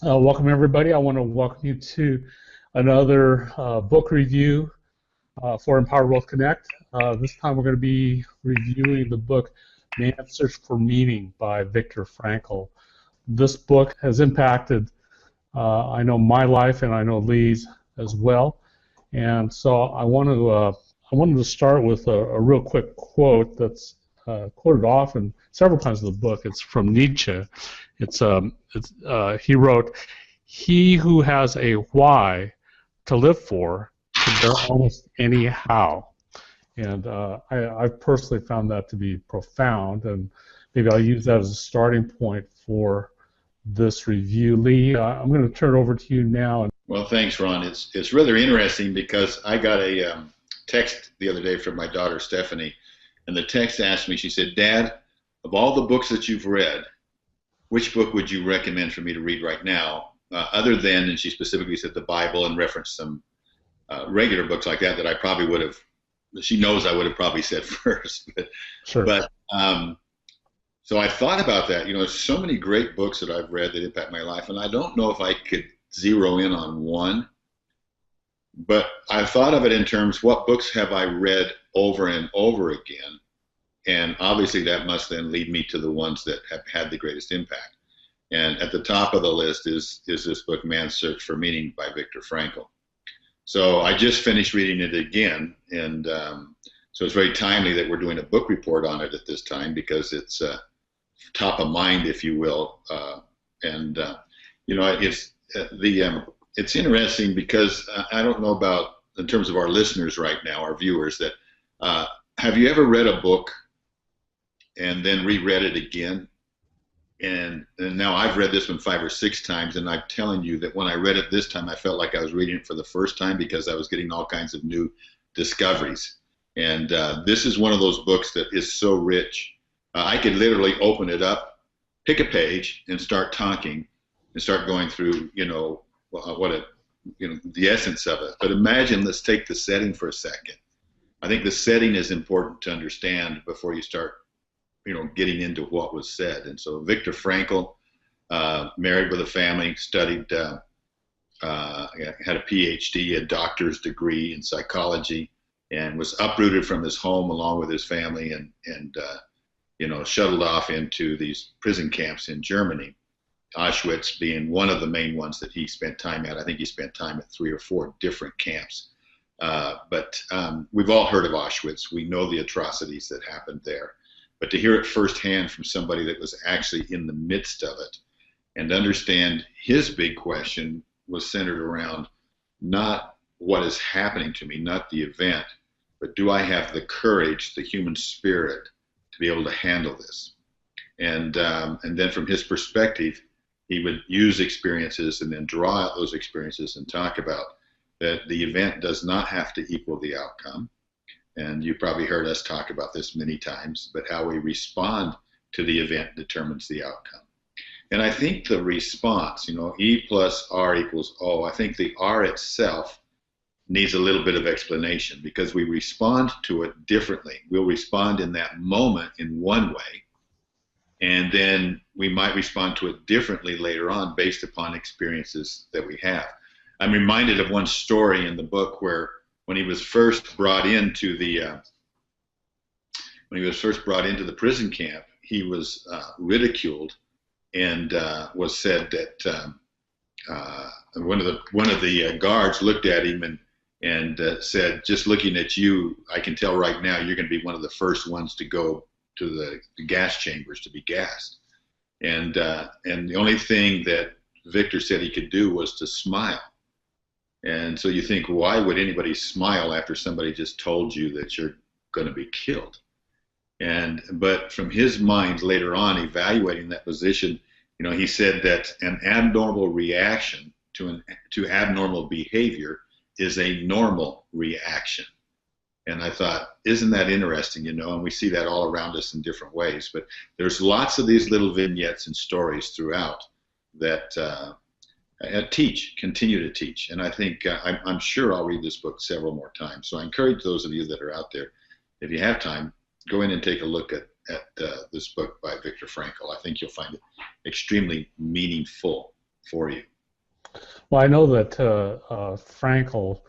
Welcome, everybody. I want to welcome you to another book review for Empowered Wealth Connect. This time we're going to be reviewing the book Man's Search for Meaning by Viktor Frankl. This book has impacted, I know, my life and I know Lee's as well. And so I wanted to start with a real quick quote that's quoted often several times in the book. It's from Nietzsche. He wrote, "He who has a why to live for can bear almost any how." And I've personally found that to be profound, and maybe I'll use that as a starting point for this review. Lee, I'm going to turn it over to you now. Well, thanks, Ron. It's rather interesting because I got a text the other day from my daughter Stephanie, and the text asked me. She said, "Dad, of all the books that you've read, which book would you recommend for me to read right now, other than?" And she specifically said the Bible and referenced some regular books like that I probably would have. She knows I would have probably said first, but Sure. but so I thought about that. You know, there's so many great books that I've read that impact my life, and I don't know if I could zero in on one. But I thought of it in terms, what books have I read over and over again? And obviously that must then lead me to the ones that have had the greatest impact. And at the top of the list is this book, Man's Search for Meaning by Viktor Frankl. So I just finished reading it again, and so it's very timely that we're doing a book report on it at this time because it's top of mind, if you will. You know, it's interesting because I don't know about in terms of our listeners right now, our viewers, that have you ever read a book and then reread it again? And now I've read this one 5 or 6 times, and I'm telling you that when I read it this time, I felt like I was reading it for the first time because I was getting all kinds of new discoveries. And this is one of those books that is so rich. I could literally open it up, pick a page, and start talking, and start going through, the essence of it. But imagine, let's take the setting for a second. I think the setting is important to understand before you start, getting into what was said. And so Viktor Frankl, married with a family, studied, had a PhD, a doctor's degree in psychology, and was uprooted from his home along with his family and shuttled off into these prison camps in Germany. Auschwitz being one of the main ones that he spent time at. I think he spent time at 3 or 4 different camps. But we've all heard of Auschwitz. We know the atrocities that happened there. But to hear it firsthand from somebody that was actually in the midst of it and understand his big question was centered around not what is happening to me, not the event, but do I have the courage, the human spirit to be able to handle this? And then from his perspective, he would use experiences and then draw out those experiences and talk about that the event does not have to equal the outcome. And you probably heard us talk about this many times, but how we respond to the event determines the outcome. And I think the response, E plus R equals O, I think the R itself needs a little bit of explanation because we respond to it differently. We'll respond in that moment in one way, and then we might respond to it differently later on based upon experiences that we have. I'm reminded of one story in the book where when he was first brought into the prison camp, he was ridiculed and was said that one of the guards looked at him and said, "Just looking at you, I can tell right now you're going to be one of the first ones to go to the gas chambers to be gassed." And the only thing that Victor said he could do was to smile. And so you think, why would anybody smile after somebody just told you that you're going to be killed? But from his mind later on, evaluating that position, he said that an abnormal reaction to abnormal behavior is a normal reaction. And I thought, isn't that interesting, and we see that all around us in different ways. But there's lots of these little vignettes and stories throughout that continue to teach. And I think, I'm sure I'll read this book several more times. So I encourage those of you that are out there, if you have time, go in and take a look at this book by Viktor Frankl. I think you'll find it extremely meaningful. for you. Well, I know that Frankl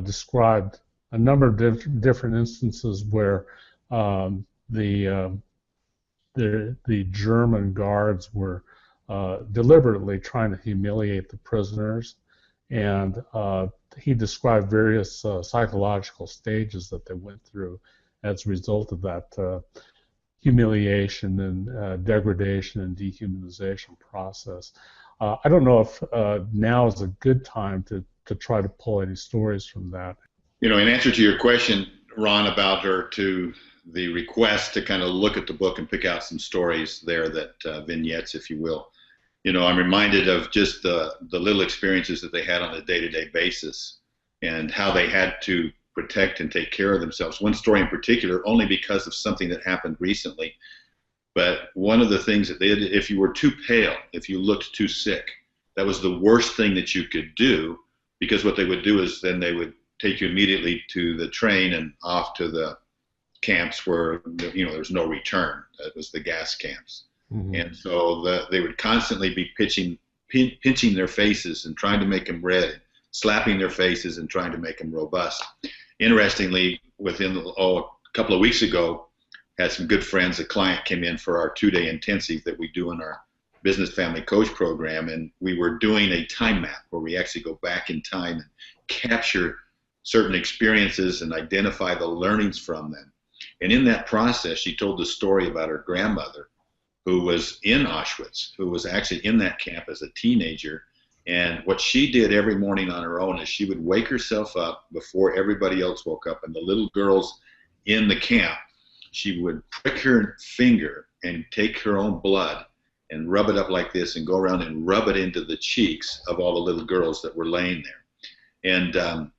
described a number of different instances where um, the, the German guards were deliberately trying to humiliate the prisoners, and he described various psychological stages that they went through as a result of that humiliation and degradation and dehumanization process. I don't know if now is a good time to try to pull any stories from that. In answer to your question, Ron, about her to the request to kind of look at the book and pick out some stories there, that vignettes, if you will. I'm reminded of just the little experiences that they had on a day-to-day basis and how they had to protect and take care of themselves. One story in particular, only because of something that happened recently, but one of the things that they did, if you were too pale, if you looked too sick, that was the worst thing that you could do, because what they would do is then they would take you immediately to the train and off to the camps where there's no return. That was the gas camps. Mm-hmm. And so they would constantly be pinching their faces and trying to make them red, slapping their faces and trying to make them robust. Interestingly, within a couple of weeks ago, had some good friends. A client came in for our 2-day intensive that we do in our business family coach program, and we were doing a time map where we actually go back in time and capture certain experiences and identify the learnings from them. And in that process, she told the story about her grandmother who was in Auschwitz, who was actually in that camp as a teenager. And what she did every morning on her own is she would wake herself up before everybody else woke up. And the little girls in the camp, she would prick her finger and take her own blood and rub it up like this and go around and rub it into the cheeks of all the little girls that were laying there. And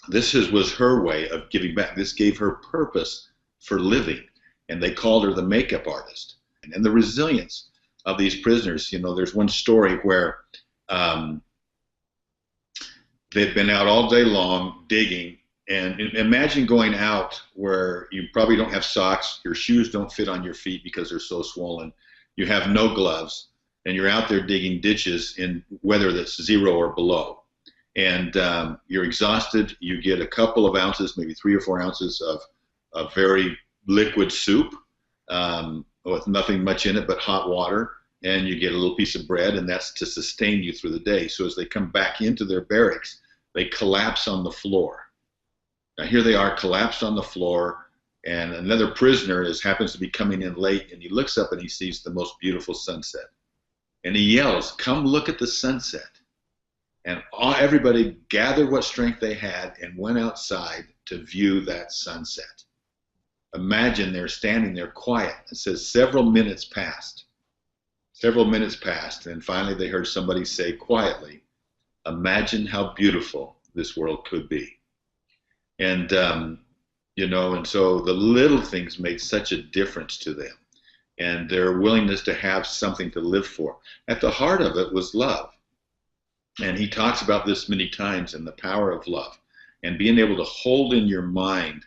this was her way of giving back. This gave her purpose for living. And they called her the makeup artist. And the resilience of these prisoners, there's one story where they've been out all day long digging, and imagine going out where you probably don't have socks, your shoes don't fit on your feet because they're so swollen, you have no gloves, and you're out there digging ditches in weather that's 0 or below. And you're exhausted. You get a couple of ounces, maybe 3 or 4 ounces of very liquid soup with nothing much in it but hot water, and you get a little piece of bread, and that's to sustain you through the day. So as they come back into their barracks, they collapse on the floor. Now here they are collapsed on the floor, and another prisoner happens to be coming in late, and he looks up and he sees the most beautiful sunset. And he yells, "Come look at the sunset." And everybody gathered what strength they had and went outside to view that sunset. Imagine they're standing there quiet. It says several minutes passed. Several minutes passed, and finally they heard somebody say quietly, "Imagine how beautiful this world could be." And, and so the little things made such a difference to them, and their willingness to have something to live for. At the heart of it was love. And he talks about this many times, and the power of love, and being able to hold in your mind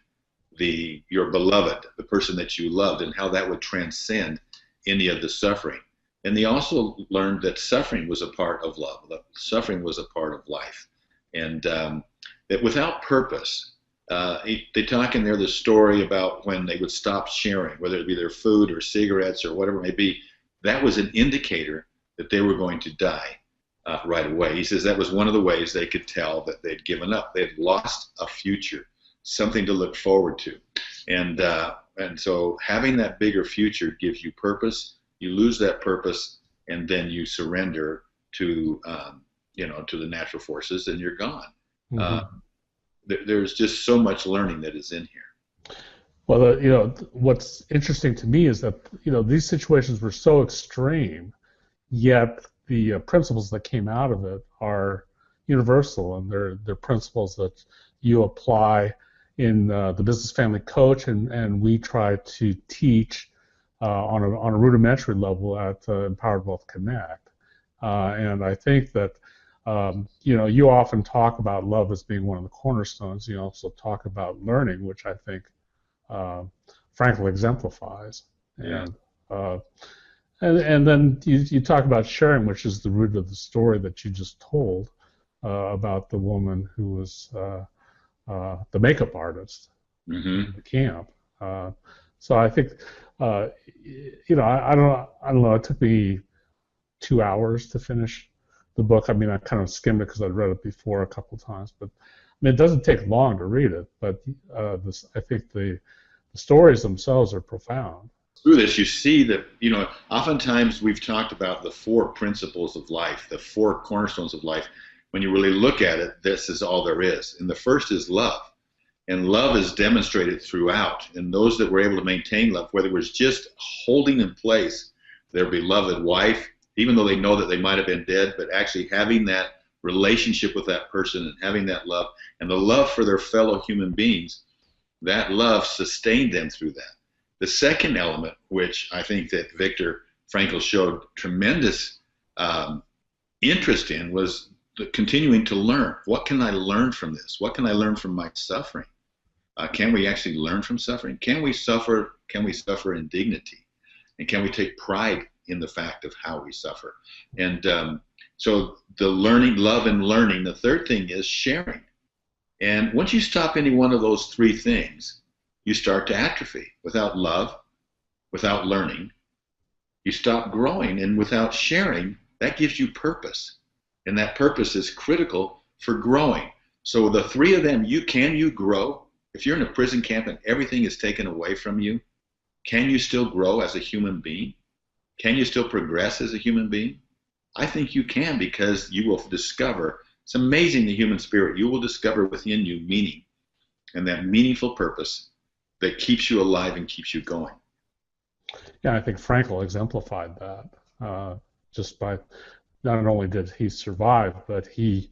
your beloved, the person that you loved, and how that would transcend any of the suffering. And they also learned that suffering was a part of love. That suffering was a part of life. And that without purpose, they talk in there the story about when they would stop sharing, whether it be their food or cigarettes or whatever it may be, that was an indicator that they were going to die right away. He says that was one of the ways they could tell that they'd given up. They'd lost a future, something to look forward to. And so having that bigger future gives you purpose. You lose that purpose, and then you surrender to to the natural forces, and you're gone. Mm-hmm. There's just so much learning that is in here. Well, what's interesting to me is that these situations were so extreme, yet the principles that came out of it are universal, and they're principles that you apply in the business family coach, and we try to teach on a rudimentary level at Empowered Wealth Connect. And I think that you often talk about love as being one of the cornerstones. You also talk about learning, which I think Frankl exemplifies. Yeah. And then you talk about sharing, which is the root of the story that you just told about the woman who was the makeup artist Mm-hmm. in the camp. Uh, so I think, I don't know. It took me 2 hours to finish the book. I mean, I kind of skimmed it because I'd read it before a couple of times, but I mean, it doesn't take long to read it. But I think the stories themselves are profound. Through this, you see that, oftentimes we've talked about the four principles of life, the four cornerstones of life. When you really look at it, this is all there is. And the first is love. And love is demonstrated throughout. And those that were able to maintain love, whether it was just holding in place their beloved wife, even though they know that they might have been dead, but actually having that relationship with that person and having that love and the love for their fellow human beings, that love sustained them through that. The second element, which I think that Viktor Frankl showed tremendous interest in, was continuing to learn. What can I learn from this? What can I learn from my suffering? Can we actually learn from suffering? Can we suffer? Can we suffer in dignity? And can we take pride in the fact of how we suffer? And so the learning, love and learning. The third thing is sharing. And once you stop any one of those three things, you start to atrophy. Without love, without learning, you stop growing. And without sharing, that gives you purpose. And that purpose is critical for growing. So the three of them, can you grow? If you're in a prison camp and everything is taken away from you, can you still grow as a human being? Can you still progress as a human being? I think you can, because you will discover, it's amazing, the human spirit, you will discover within you meaning, and that meaningful purpose that keeps you alive and keeps you going. Yeah, I think Frankl exemplified that just by not only did he survive, but he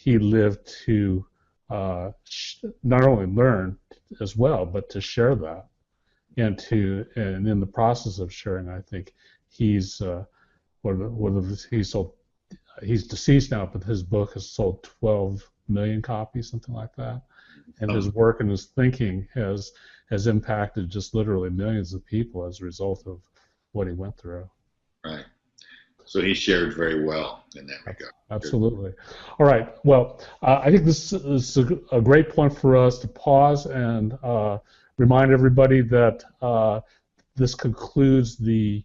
lived to not only learn as well, but to share that, and in the process of sharing, I think he's he's deceased now, but his book has sold 12 million copies, something like that, and his work and his thinking has impacted just literally millions of people as a result of what he went through. Right. So he shared very well in that regard. Absolutely. All right. Well, I think this is a great point for us to pause and remind everybody that this concludes the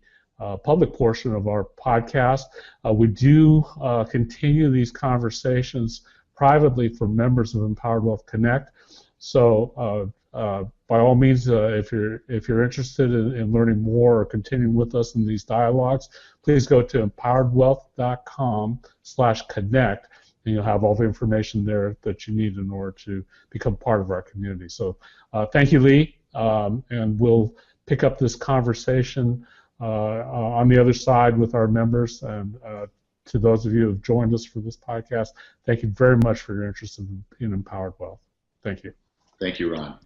public portion of our podcast. We do continue these conversations privately for members of Empowered Wealth Connect. So by all means, if you're interested in learning more or continuing with us in these dialogues, please go to empoweredwealth.com/connect, and you'll have all the information there that you need in order to become part of our community. So thank you, Lee, and we'll pick up this conversation on the other side with our members. And to those of you who have joined us for this podcast, thank you very much for your interest in Empowered Wealth. Thank you. Thank you, Ron.